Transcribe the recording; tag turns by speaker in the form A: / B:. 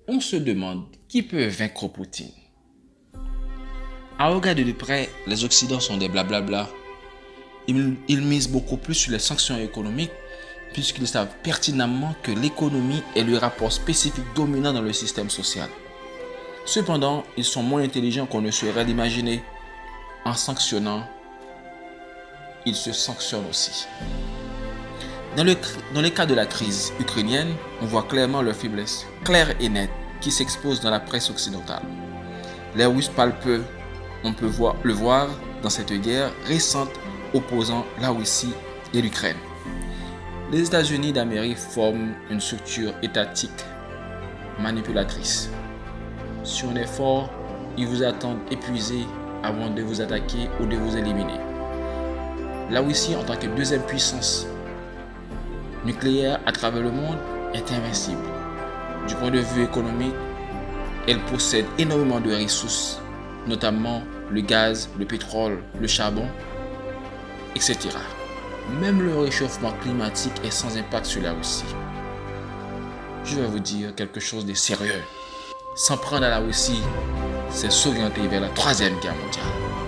A: On se demande qui peut vaincre Poutine. À regarder de près, les Occidentaux sont des blablabla. Ils misent beaucoup plus sur les sanctions économiques puisqu'ils savent pertinemment que l'économie est le rapport spécifique dominant dans le système social. Cependant, ils sont moins intelligents qu'on ne saurait l'imaginer. En sanctionnant, ils se sanctionnent aussi. Dans le cas de la crise ukrainienne, on voit clairement leur faiblesse, claire et nette, qui s'expose dans la presse occidentale. Les Russes parlent peu, on peut le voir dans cette guerre récente opposant la Russie et l'Ukraine. Les États-Unis d'Amérique forment une structure étatique manipulatrice. Si on est fort, ils vous attendent épuisés avant de vous attaquer ou de vous éliminer. La Russie, en tant que deuxième puissance nucléaire à travers le monde, est invincible. Du point de vue économique, elle possède énormément de ressources, notamment le gaz, le pétrole, le charbon, etc. Même le réchauffement climatique est sans impact sur la Russie. Je vais vous dire quelque chose de sérieux. S'en prendre à la Russie, c'est s'orienter vers la Troisième Guerre mondiale.